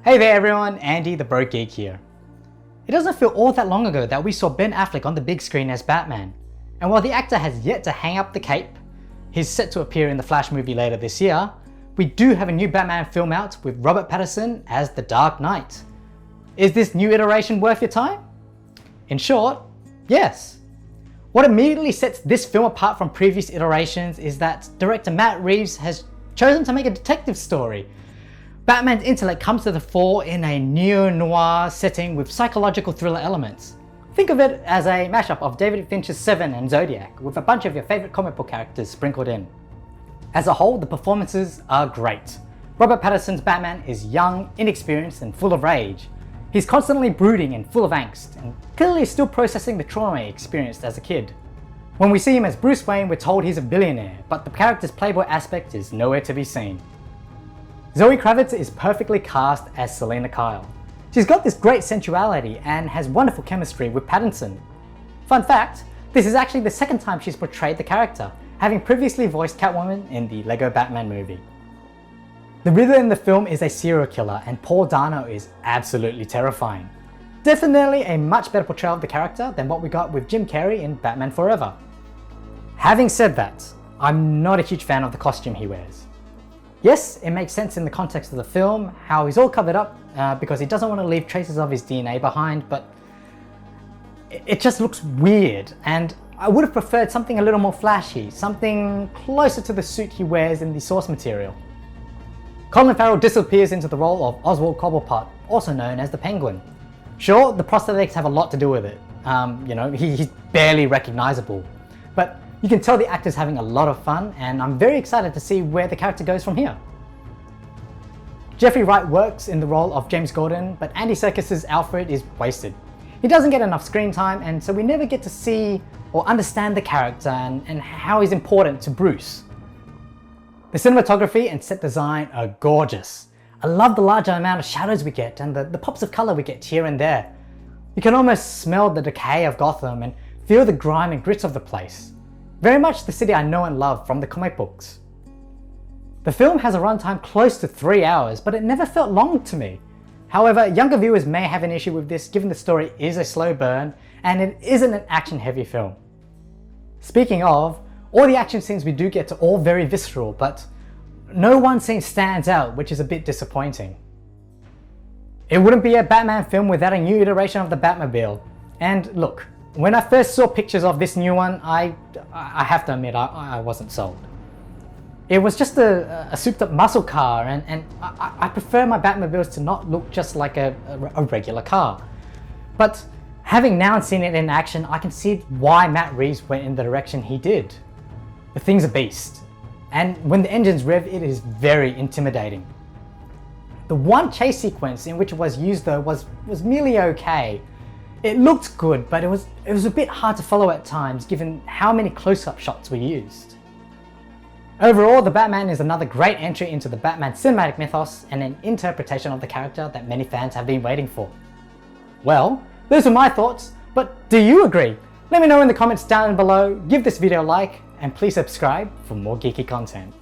Hey there everyone, Andy the Broke Geek here. It doesn't feel all that long ago that we saw Ben Affleck on the big screen as Batman, and while the actor has yet to hang up the cape, he's set to appear in the Flash movie later this year, we do have a new Batman film out with Robert Pattinson as the Dark Knight. Is this new iteration worth your time? In short, yes. What immediately sets this film apart from previous iterations is that director Matt Reeves has chosen to make a detective story. Batman's intellect comes to the fore in a neo-noir setting with psychological thriller elements. Think of it as a mashup of David Fincher's Seven and Zodiac, with a bunch of your favourite comic book characters sprinkled in. As a whole, the performances are great. Robert Pattinson's Batman is young, inexperienced and full of rage. He's constantly brooding and full of angst, and clearly still processing the trauma he experienced as a kid. When we see him as Bruce Wayne, we're told he's a billionaire, but the character's playboy aspect is nowhere to be seen. Zoe Kravitz is perfectly cast as Selina Kyle. She's got this great sensuality and has wonderful chemistry with Pattinson. Fun fact, this is actually the second time she's portrayed the character, having previously voiced Catwoman in the Lego Batman movie. The Riddler in the film is a serial killer and Paul Dano is absolutely terrifying. Definitely a much better portrayal of the character than what we got with Jim Carrey in Batman Forever. Having said that, I'm not a huge fan of the costume he wears. Yes, it makes sense in the context of the film, how he's all covered up because he doesn't want to leave traces of his DNA behind, but it just looks weird, and I would have preferred something a little more flashy, something closer to the suit he wears in the source material. Colin Farrell disappears into the role of Oswald Cobblepot, also known as the Penguin. Sure, the prosthetics have a lot to do with it. He's barely recognizable, but you can tell the actor's having a lot of fun, and I'm very excited to see where the character goes from here. Jeffrey Wright works in the role of James Gordon, but Andy Serkis's Alfred is wasted. He doesn't get enough screen time, and so we never get to see or understand the character and how he's important to Bruce. The cinematography and set design are gorgeous. I love the larger amount of shadows we get and the pops of colour we get here and there. You can almost smell the decay of Gotham and feel the grime and grit of the place. Very much the city I know and love from the comic books. The film has a runtime close to 3 hours, but it never felt long to me. However, younger viewers may have an issue with this given the story is a slow burn and it isn't an action-heavy film. Speaking of, all the action scenes we do get are all very visceral, but no one scene stands out, which is a bit disappointing. It wouldn't be a Batman film without a new iteration of the Batmobile. And look, when I first saw pictures of this new one, I have to admit I wasn't sold. It was just a souped up muscle car, and I prefer my Batmobiles to not look just like a regular car. But having now seen it in action, I can see why Matt Reeves went in the direction he did. The thing's a beast, and when the engines rev, it is very intimidating. The one chase sequence in which it was used though was merely okay. It looked good, but it was a bit hard to follow at times given how many close-up shots were used. Overall, The Batman is another great entry into the Batman cinematic mythos and an interpretation of the character that many fans have been waiting for. Well, those are my thoughts, but do you agree? Let me know in the comments down below, give this video a like, and please subscribe for more geeky content.